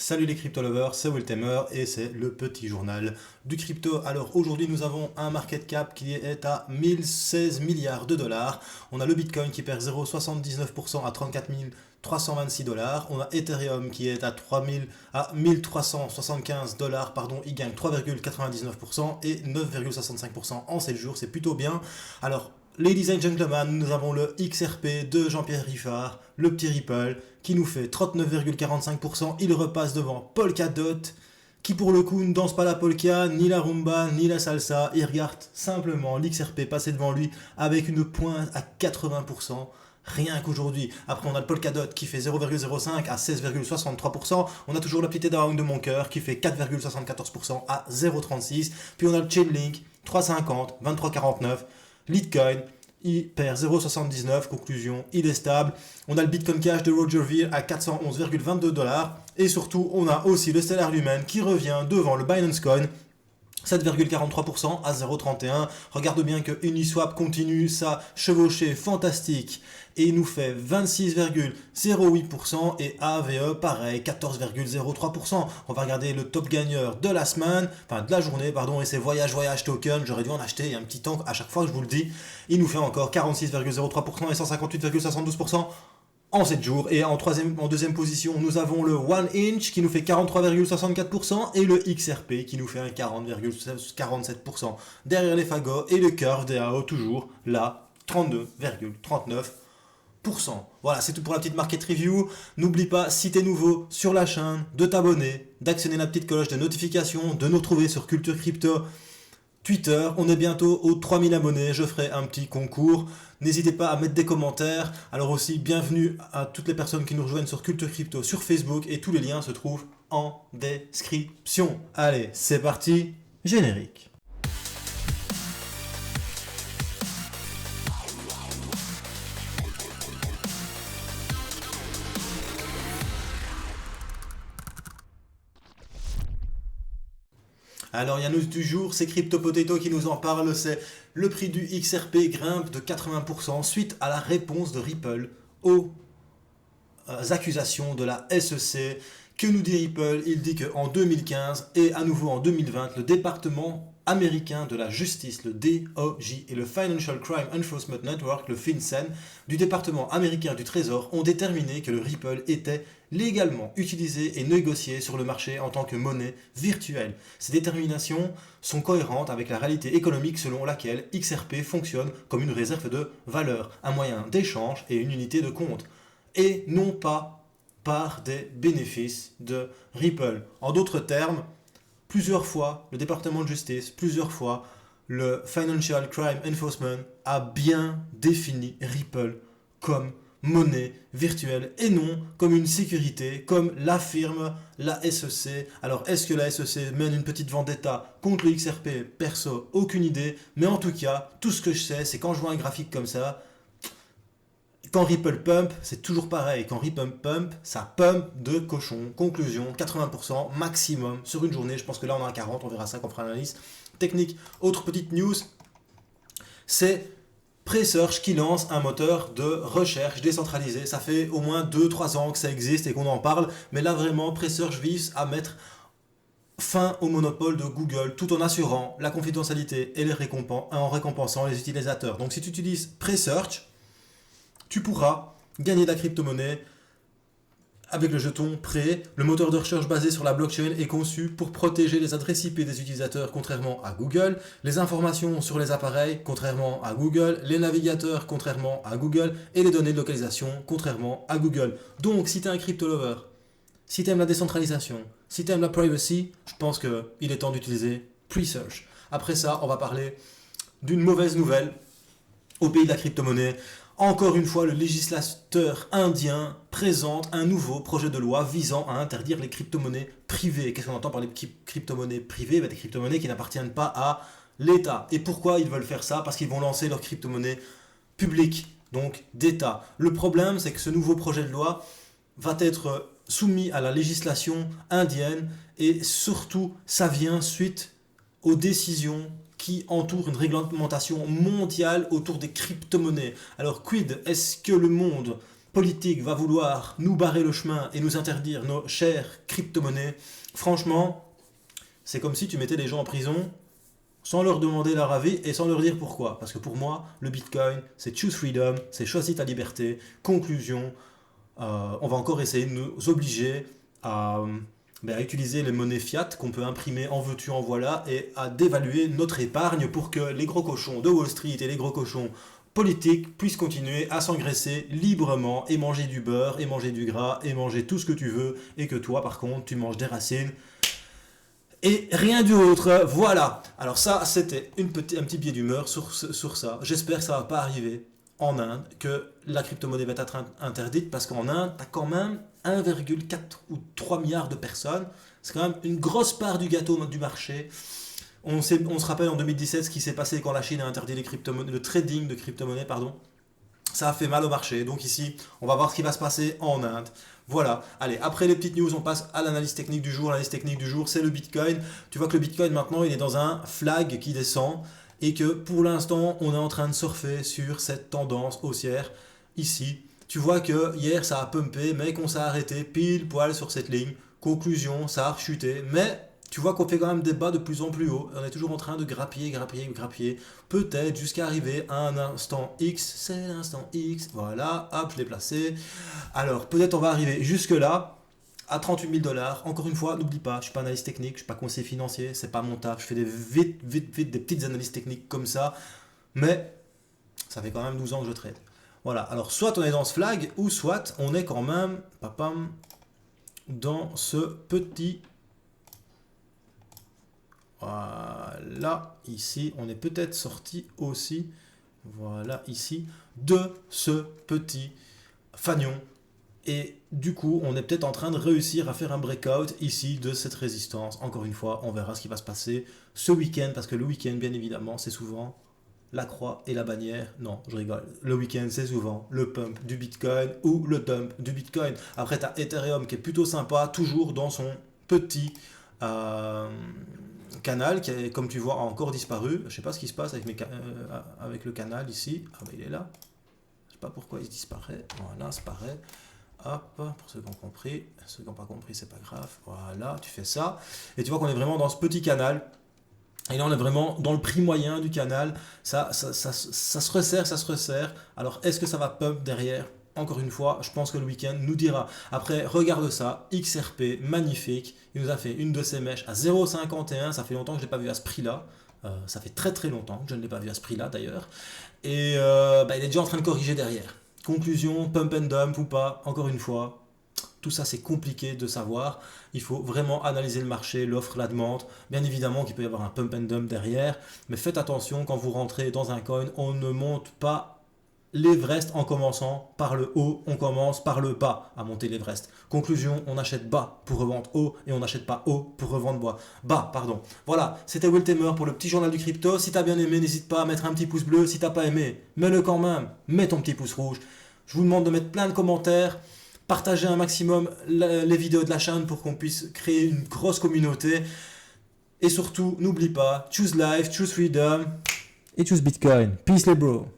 Salut les crypto lovers, c'est Wiltemer et c'est le petit journal du crypto. Alors aujourd'hui nous avons un market cap qui est à 1016 milliards de dollars. On a le Bitcoin qui perd 0,79% à 34 326 dollars. On a Ethereum qui est à 1375 dollars, il gagne 3,99% et 9,65% en 7 jours, c'est plutôt bien. Alors ladies and gentlemen, nous avons le XRP de Jean-Pierre Riffard, le petit Ripple, qui nous fait 39,45%. Il repasse devant Polkadot, qui pour le coup ne danse pas la polka, ni la rumba, ni la salsa. Il regarde simplement l'XRP passer devant lui avec une pointe à 80%. Rien qu'aujourd'hui. Après, on a le Polkadot qui fait 0,05 à 16,63%. On a toujours la petite Ethereum de mon cœur qui fait 4,74% à 0,36. Puis on a le Chainlink 3,50, 23,49. Litecoin, il perd 0,79, conclusion, il est stable. On a le Bitcoin Cash de Roger Ver à 411,22 dollars. Et surtout, on a aussi le Stellar Lumen qui revient devant le Binance Coin. 7,43% à 0,31. Regarde bien que Uniswap continue sa chevauchée fantastique et il nous fait 26,08% et AVE pareil 14,03%. On va regarder le top gagneur de la semaine, enfin de la journée et c'est Voyage Token. J'aurais dû en acheter il y a un petit temps à chaque fois que je vous le dis. Il nous fait encore 46,03% et 158,72% en 7 jours. Et en deuxième position, nous avons le 1 inch qui nous fait 43,64% et le XRP qui nous fait un 40,47%. Derrière les fagots et le Curve DAO toujours là, 32,39%. Voilà, c'est tout pour la petite market review. N'oublie pas, si t'es nouveau sur la chaîne, de t'abonner, d'actionner la petite cloche de notification, de nous retrouver sur Culture Crypto Twitter. On est bientôt aux 3000 abonnés, je ferai un petit concours. N'hésitez pas à mettre des commentaires. Alors aussi, bienvenue à toutes les personnes qui nous rejoignent sur Culture Crypto sur Facebook et tous les liens se trouvent en description. Allez, c'est parti, générique. Alors il y a news du jour, c'est Crypto Potato qui nous en parle, c'est le prix du XRP grimpe de 80% suite à la réponse de Ripple aux accusations de la SEC. Que nous dit Ripple? Il dit qu'en 2015 et à nouveau en 2020, le département américain de la justice, le DOJ et le Financial Crime Enforcement Network, le FinCEN, du département américain du Trésor ont déterminé que le Ripple était légalement utilisé et négocié sur le marché en tant que monnaie virtuelle. Ces déterminations sont cohérentes avec la réalité économique selon laquelle XRP fonctionne comme une réserve de valeur, un moyen d'échange et une unité de compte, et non pas par des bénéfices de Ripple. En d'autres termes, plusieurs fois, le département de justice, plusieurs fois, le Financial Crime Enforcement a bien défini Ripple comme monnaie virtuelle et non comme une sécurité, comme l'affirme la SEC. Alors, est-ce que la SEC mène une petite vendetta contre le XRP? Perso, aucune idée. Mais en tout cas, tout ce que je sais, c'est quand je vois un graphique comme ça, quand Ripple pump, c'est toujours pareil. Quand Ripple pump, ça pump de cochon. Conclusion, 80% maximum sur une journée. Je pense que là, on a 40, on verra ça quand on fera l'analyse technique. Autre petite news, c'est Presearch qui lance un moteur de recherche décentralisé. Ça fait au moins 2-3 ans que ça existe et qu'on en parle. Mais là, vraiment, Presearch vise à mettre fin au monopole de Google tout en assurant la confidentialité et en récompensant les utilisateurs. Donc, si tu utilises Presearch, tu pourras gagner de la crypto-monnaie avec le jeton Pre. Le moteur de recherche basé sur la blockchain est conçu pour protéger les adresses IP des utilisateurs contrairement à Google, les informations sur les appareils contrairement à Google, les navigateurs contrairement à Google et les données de localisation contrairement à Google. Donc si tu es un crypto-lover, si tu aimes la décentralisation, si tu aimes la privacy, je pense qu'il est temps d'utiliser Presearch. Après ça, on va parler d'une mauvaise nouvelle au pays de la crypto-monnaie. Encore une fois, le législateur indien présente un nouveau projet de loi visant à interdire les crypto-monnaies privées. Qu'est-ce qu'on entend par les crypto-monnaies privées? Des crypto-monnaies qui n'appartiennent pas à l'État. Et pourquoi ils veulent faire ça? Parce qu'ils vont lancer leurs crypto-monnaies publiques, donc d'État. Le problème, c'est que ce nouveau projet de loi va être soumis à la législation indienne et surtout, ça vient suite aux décisions qui entoure une réglementation mondiale autour des crypto-monnaies. Alors, quid? Est-ce que le monde politique va vouloir nous barrer le chemin et nous interdire nos chères crypto-monnaies, franchement, c'est comme si tu mettais les gens en prison sans leur demander leur avis et sans leur dire pourquoi. Parce que pour moi, le Bitcoin, c'est choose freedom, c'est choisis ta liberté. Conclusion, on va encore essayer de nous obliger à utiliser les monnaies fiat qu'on peut imprimer en veux-tu, en voilà, et à dévaluer notre épargne pour que les gros cochons de Wall Street et les gros cochons politiques puissent continuer à s'engraisser librement et manger du beurre et manger du gras et manger tout ce que tu veux, et que toi par contre tu manges des racines et rien d'autre. Voilà. Alors ça, c'était un petit biais d'humeur sur ça. J'espère que ça va pas arriver en Inde, que la crypto-monnaie va être interdite, parce qu'en Inde, tu as quand même 1,4 ou 3 milliards de personnes. C'est quand même une grosse part du gâteau du marché. On se rappelle en 2017 ce qui s'est passé quand la Chine a interdit les crypto-monnaies, le trading de crypto-monnaies, pardon. Ça a fait mal au marché. Donc ici, on va voir ce qui va se passer en Inde. Voilà. Allez, après les petites news, on passe à l'analyse technique du jour. L'analyse technique du jour, c'est le Bitcoin. Tu vois que le Bitcoin, maintenant, il est dans un flag qui descend, et que pour l'instant, on est en train de surfer sur cette tendance haussière ici. Tu vois que hier, ça a pumpé, mais qu'on s'est arrêté pile poil sur cette ligne. Conclusion, ça a rechuté, mais tu vois qu'on fait quand même des bas de plus en plus haut. On est toujours en train de grappiller, peut-être jusqu'à arriver à un instant X. C'est l'instant X. Voilà, hop, je l'ai placé. Alors, peut-être on va arriver jusque là, à 38 000 $. Encore une fois, n'oublie pas, je ne suis pas analyste technique, je ne suis pas conseiller financier, c'est pas mon taf. Je fais vite des petites analyses techniques comme ça, mais ça fait quand même 12 ans que je trade. Voilà, alors soit on est dans ce flag, ou soit on est quand même, dans ce petit... Voilà, ici, on est peut-être sorti aussi, voilà, ici, de ce petit fanion. Et du coup, on est peut-être en train de réussir à faire un breakout ici de cette résistance. Encore une fois, on verra ce qui va se passer ce week-end, parce que le week-end, bien évidemment, c'est souvent la croix et la bannière. Non, je rigole. Le week-end, c'est souvent le pump du Bitcoin ou le dump du Bitcoin. Après, tu as Ethereum qui est plutôt sympa, toujours dans son petit canal qui, comme tu vois, a encore disparu. Je sais pas ce qui se passe avec le canal ici. Ah bah il est là. Je sais pas pourquoi il disparaît. Voilà, c'est pareil. Hop, pour ceux qui ont compris. Ceux qui n'ont pas compris, c'est pas grave. Voilà, tu fais ça. Et tu vois qu'on est vraiment dans ce petit canal. Et là, on est vraiment dans le prix moyen du canal. Ça se resserre. Alors, est-ce que ça va pump derrière? Encore une fois, je pense que le week-end nous dira. Après, regarde ça, XRP, magnifique. Il nous a fait une de ses mèches à 0,51. Ça fait longtemps que je ne l'ai pas vu à ce prix-là. Ça fait très longtemps que je ne l'ai pas vu à ce prix-là d'ailleurs. Et il est déjà en train de corriger derrière. Conclusion, pump and dump ou pas, encore une fois, tout ça c'est compliqué de savoir. Il faut vraiment analyser le marché, l'offre, la demande. Bien évidemment qu'il peut y avoir un pump and dump derrière, mais faites attention quand vous rentrez dans un coin, on ne monte pas l'Everest en commençant par le haut, on commence par le bas à monter l'Everest. Conclusion, on achète bas pour revendre haut et on n'achète pas haut pour revendre bas. Voilà, c'était Will Tamer pour le petit journal du crypto. Si t'as bien aimé, n'hésite pas à mettre un petit pouce bleu. Si t'as pas aimé, mets-le quand même. Mets ton petit pouce rouge. Je vous demande de mettre plein de commentaires. Partagez un maximum les vidéos de la chaîne pour qu'on puisse créer une grosse communauté. Et surtout, n'oublie pas, choose life, choose freedom et choose Bitcoin. Peace les bros.